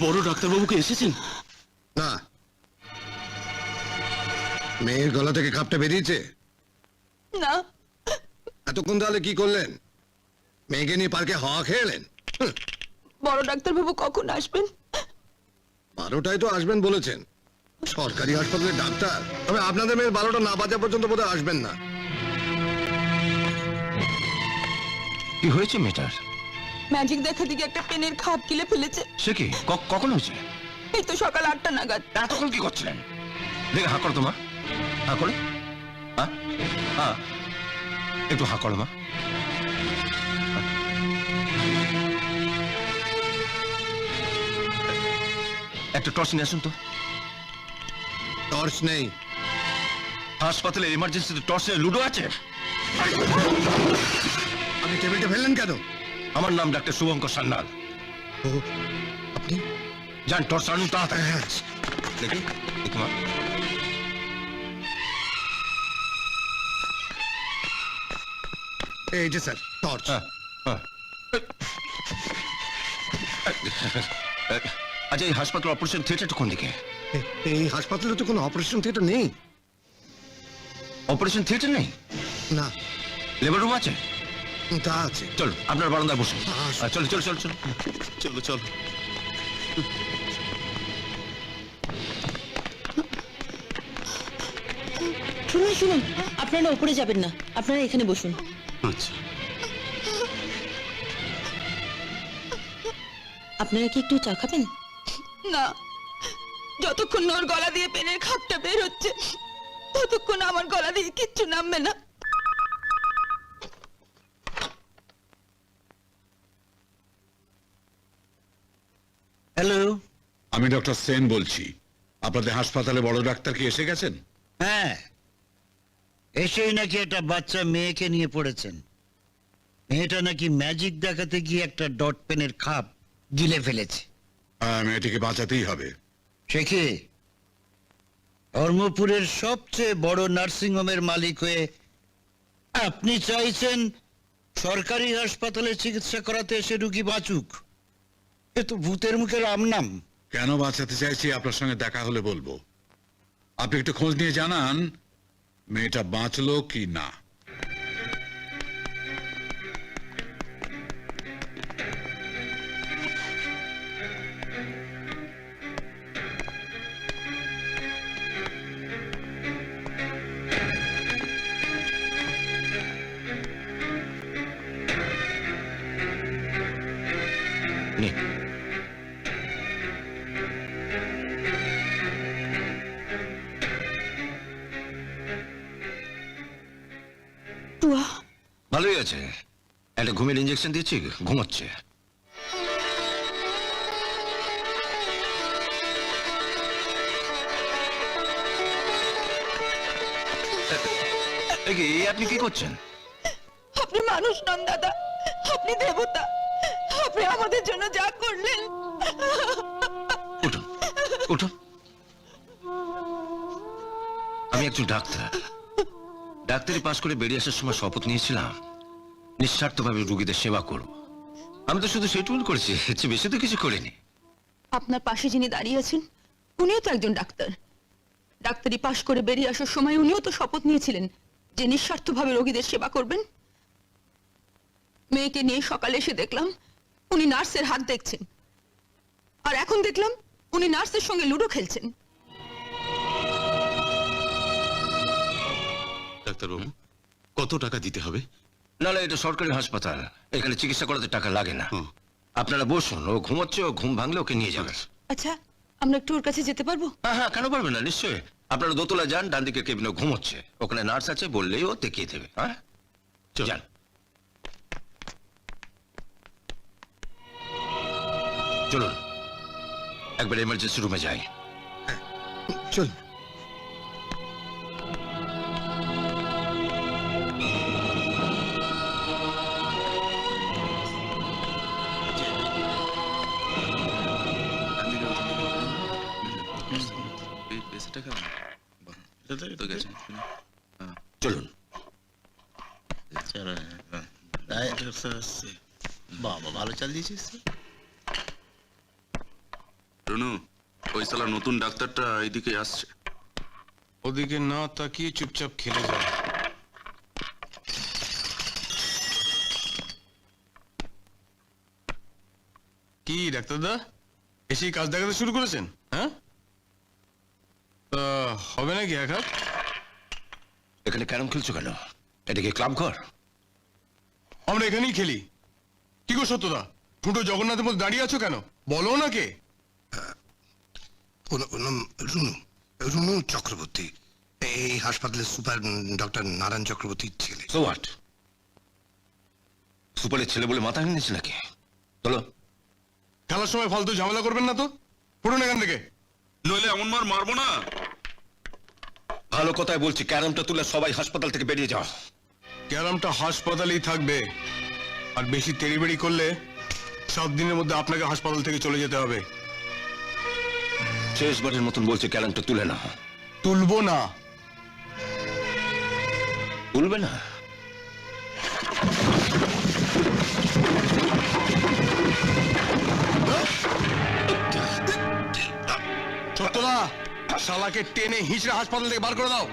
বড় ডাক্তারবাবুকে এসেছেন? না, মেয়ের গলা থেকে খাপটা বেরিয়েছে? না। এতক্ষণ তাহলে কি করলেন? মেয়েকে নিয়ে পার্কে হাওয়া খেলেন? বড় ডাক্তারবাবু কখন আসবেন? 12টায় তো আসবেন বলেছেন, সরকারি হাসপাতালের ডাক্তার। তবে আপনাদের মেয়ের 12টা না বাজা পর্যন্ত বোধহয় আসবেন না। কি হয়েছে মেয়েটার? ম্যাজিক দেখা দিকে একটা পেনের খাপ গিলে ফেলেছে। সে কি কখন হয়েছে? এই তো সকাল 8টা নাগাদ। এতক্ষণ কি করছিলেন? দেখে হা করো তোমা, হা করে। হ্যাঁ হ্যাঁ, একটু হা করো মা। একটা টর্চ নিয়ে আসুন তো। টর্চ নেই। হাসপাতালে এমার্জেন্সিতে টর্চ নেই, লুডো আছে। আপনি টেবিলটা ফেললেন কেন? আমার নাম ডাক্তার শুভঙ্কর সান্যাল। ও, আপনি? যান টর্চ আনুন তাড়াতাড়ি। হ্যাঁ, দেখি দেখি মা। এই যে স্যার টর্চ। হ্যাঁ হ্যাঁ। আচ্ছা, এই হাসপাতাল অপারেশন থিয়েটারটা কোন দিকে? এই হাসপাতালে তো কোনো অপারেশন থিয়েটার নেই। অপারেশন থিয়েটার নেই? না। লেবার রুম আছে? তা আছে। চলো আপনার বারান্দায় বসুন। আসুন। চলো চলো চলো চলো চলো চলো। শুনুন শুনুন, আপনারা উপরে যাবেন না, আপনারা এখানে বসুন। আচ্ছা, আপনারা কি একটু চা খাবেন? না, যতক্ষণ ওর গলা দিয়ে পেনের খাপটা বের হচ্ছে ততক্ষণ আমার গলা দিয়ে কিচ্ছু নামবে না। হ্যালো, আমি ডক্টর সেন বলছি। আপনাদের হাসপাতালে বড় ডাক্তার কি এসে গেছেন? হ্যাঁ, এসেই নাকি একটা বাচ্চা মেয়েকে নিয়ে পড়েছেন। মেয়েটা নাকি ম্যাজিক দেখাতে গিয়ে একটা ডট পেনের খাপ গিলে ফেলেছে। মেয়েটিকে বাঁচাতেই হবে। সে কি ধর্মপুরের সবচেয়ে বড় নার্সিং হোমের মালিক হয়ে আপনি চাইছেন সরকারি হাসপাতালে চিকিৎসা করাতে এসে রুগী বাঁচুক? এ তো ভূতের মুখে রাম নাম। কেন বাঁচাতে চাইছি আপনার সঙ্গে দেখা হলে বলবো। আপনি একটু খোঁজ নিয়ে জানান মেয়েটা বাঁচলো কি না। নে। টুয়া, ভালোই আছে, একটা ঘুমের ইঞ্জেকশন দিয়েছি, ঘুমাচ্ছে। আপনি কি করছেন? আপনি মানুষ নন দাদা, আপনি দেবতা। আপনি আমাদের জন্য যা করলেন। উঠুন উঠুন। আমি একজন ডাক্তার। ডাক্তারি পাশ করে বেরিয়ে আসার সময় শপথ নিয়েছিলাম নিঃস্বার্থভাবে রোগীদের সেবা করব। আমি তো শুধু সেটুকুই করেছি, এর চেয়ে বেশি তো কিছু করিনি। আপনার পাশে যিনি দাঁড়িয়ে আছেন উনিও তো একজন ডাক্তার। ডাক্তারি পাশ করে বেরিয়ে আসার সময় উনিও তো শপথ নিয়েছিলেন যে নিঃস্বার্থভাবে রোগীদের সেবা করবেন। মেয়েকে নিয়ে সকালে এসে দেখলাম উনি নার্সের হাত দেখছেন, আর এখন দেখলাম উনি নার্সের সঙ্গে লুডো খেলছেন। ডাক্তারবাবু, কত টাকা দিতে হবে? না না, এটা সরকারি হাসপাতাল, এখানে চিকিৎসা করাতে টাকা লাগে না। আপনারা বসুন, ও ঘুমোচ্ছে, ও ঘুম ভাঙলে ওকে নিয়ে যাবেন। আচ্ছা, আমরা একটু ওর কাছে যেতে পারবো? হ্যাঁ হ্যাঁ, কেন পারবেন না, নিশ্চয়ই। আপনারা দোতলা যান, ডান দিকে কেবিনে ঘুমোচ্ছে, ওখানে নার্স আছে, বললেই ও দেখিয়ে দেবে। হ্যাঁ যান। চলুন একবার এমার্জেন্সি রুমে যাই। চল। চলুন। বাবা, ভালো চাল দিয়েছিস। রনু, ওই শালা নতুন ডাক্তারটা এইদিকে আসছে। ওদিকে না তাকিয়ে চুপচাপ খেলে যায়। কি ডাক্তারদা, এসেই কাজ দেখাতে শুরু করেছেন? হ্যাঁ, তা হবে নাকি এক হাত? এখানে ক্যারম খেলছো কেন? এটা কি ক্লাব ঘর? আমরা এখানেই খেলি। কি গো সত্যদা, ফুটো জগন্নাথের মধ্যে দাঁড়িয়ে আছো কেন? বলো না কে? ওর নাম রুনু, রুনু চক্রবর্তী, এই হাসপাতালের সুপার ডক্টর নারায়ণ চক্রবর্তীর ছেলে। So what? সুপারের ছেলে বলে মাথা নিয়েছে নাকি? চলো। খেলার সময় ফালতু ঝামেলা করবেন না তো, ফুটুন এখান থেকে। নইলে এমন মার মারবো না। ভালো কথাই বলছি, ক্যারমটা তুলে সবাই হাসপাতাল থেকে বেরিয়ে যাও। ক্যারামটা হাসপাতালেই থাকবে, আর বেশি তেড়িবেড়ি করলে 7 দিনের মধ্যে আপনাকে হাসপাতাল থেকে চলে যেতে হবে। শেষবারের মতন বলছে, ক্যারমটা তুলে না। তুলবো না। তুলবে না? ছোট্টদা, শালাকে টেনে হিঁচড়ে হাসপাতাল থেকে বার করে দাও।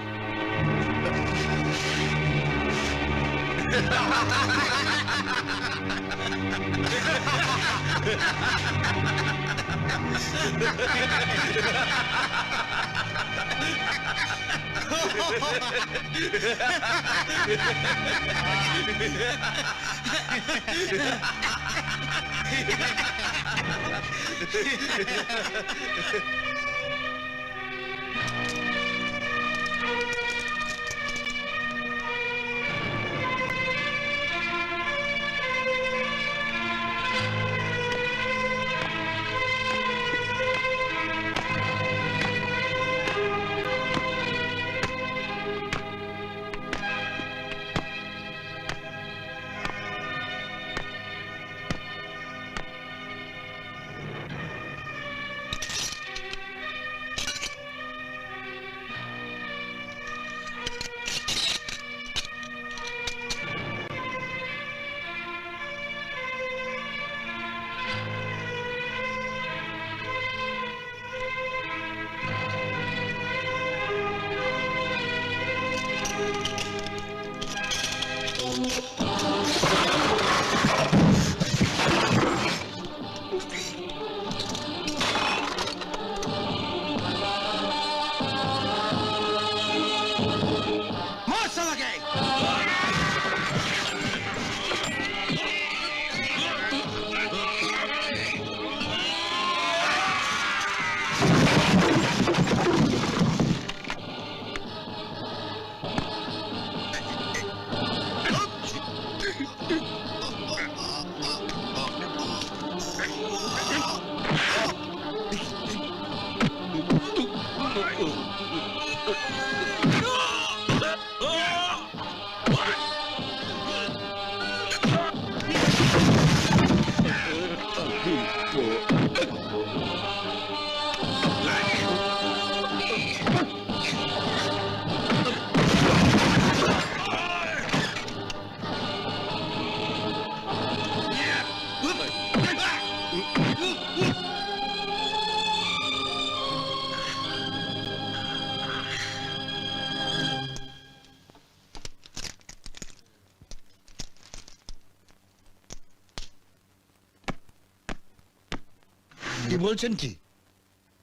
কি বলছেন কি?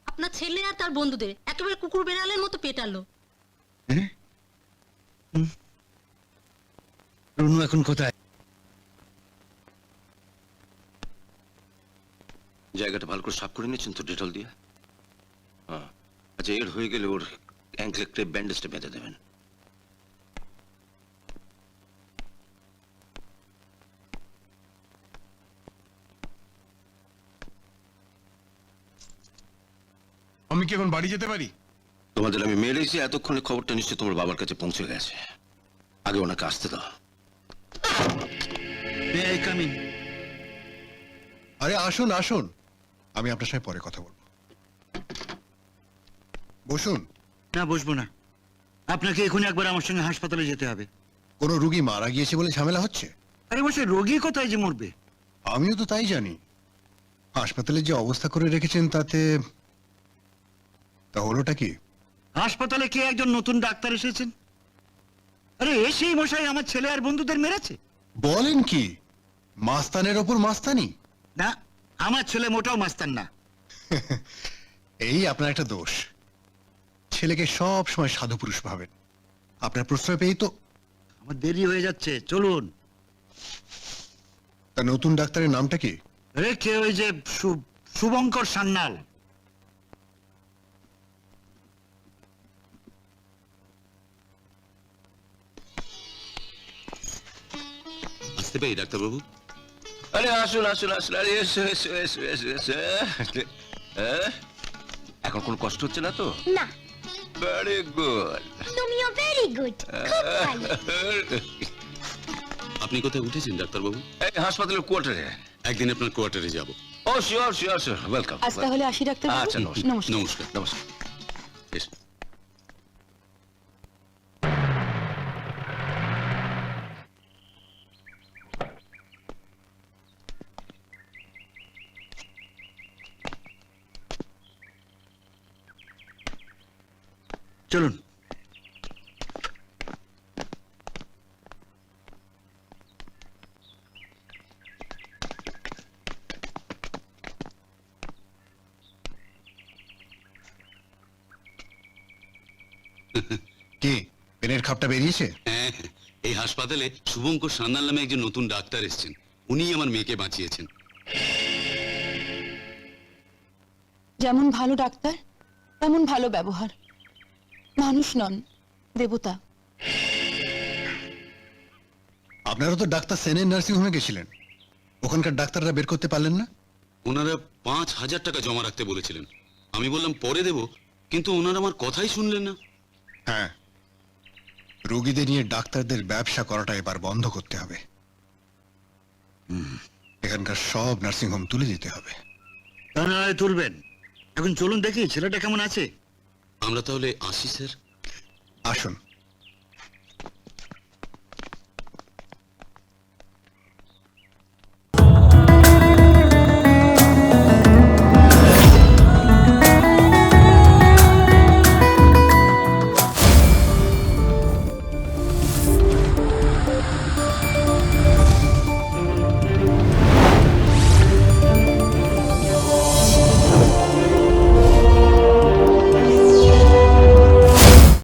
আপনার ছেলে আর তার বন্ধুদের একেবারে কুকুর বেড়ালের মতো পেটালো। রুনু এখন কোথায়? জায়গাটা ভালো করে সাফ করে নিয়েছেন তো ডেটল দিয়ে? হ্যাঁ, আচ্ছা, এর হয়ে গেলে ওর অ্যাঙ্কলে ক্রেপ ব্যান্ডেজটা বেঁধে দেবেন। আমি কি এখন বাড়ি যেতে পারি? তোমাদের আমি মেরেছি, এতক্ষণে খবরটা নিশ্চয়ই তোমার বাবার কাছে পৌঁছে গেছে। আগে ওনাকে আসতে দাও। May I come in? আরে আসুন আসুন, আমি আপনার সাথে পরে কথা বলবো। বসুন। না, বসবো না। আপনাকে এখনই একবার আমার সঙ্গে হাসপাতালে যেতে হবে। কোনো রুগী মারা গিয়েছে বলে ঝামেলা হচ্ছে? আরে বসে রোগী কোথায় যে মরবে? আমিও তো তাই জানি। হাসপাতালে যে অবস্থা করে রেখেছেন তাতে তা হলোটা কি? হাসপাতালে কে একজন নতুন ডাক্তার এসেছেন? আরে এসেই মশাই আমার ছেলে আর বন্ধুদের মেরেছে। বলেন কি? মাস্তানের ওপর মাস্তানি? না, আমার ছেলে মোটাও মাস্তান না। এই আপনার একটা দোষ, ছেলেকে সব সময় সাধু পুরুষ ভাবেন। আপনার প্রশ্রয় পেয়েই তো। আমার দেরি হয়ে যাচ্ছে, চলুন। তা নতুন ডাক্তারের নামটা কি? আরে কে ওই যে শুভঙ্কর সান্যাল। আসতে পারি ডাক্তারবাবু? আরে আসুন আসুন আসুন, আরে এসো এসো এসো এসো এসো। এখন কোনো কষ্ট হচ্ছে না তো? না, ভেরি গুড। তুমিও ভেরি গুড, খুব ভালো। আপনি কোথায় উঠেছেন ডাক্তারবাবু? এই হাসপাতালের কোয়ার্টারে। একদিন আপনার কোয়ার্টারে যাব। ও শিওর শিওর শিওর, ওয়েলকাম। আজ তাহলে আসি ডাক্তার। আচ্ছা, নমস্কার। নমস্কার। নমস্কার। নমস্কার। বেশ। চলুন। কি পেনের খাপটা বেরিয়েছে? হ্যাঁ, এই হাসপাতালে শুভঙ্কর সান্যাল নামে একজন নতুন ডাক্তার এসেছেন। উনিই আমার মেয়েকে বাঁচিয়েছেন। যেমন ভালো ডাক্তার তেমন ভালো ব্যবহার। মানুষ নন, দেবতা। আপনারা তো ডাক্তার সেনের নার্সিং হোমে গেছিলেন, ওখানকার ডাক্তাররা বের করতে পারলেন না? ওনারা 5,000 টাকা জমা রাখতে বলেছিলেন। আমি বললাম পরে দেব, কিন্তু ওনারা আমার কথাই শুনলেন না। হ্যাঁ, রোগীদের নিয়ে ডাক্তারদের ব্যবসা করাটা এবার বন্ধ করতে হবে। এখানকার সব নার্সিং হোম তুলে দিতে হবে। তা না হয় তুলবেন। এখন চলুন দেখি ছেলেটা কেমন আছে। আমরা তাহলে আসি স্যার। আসুন।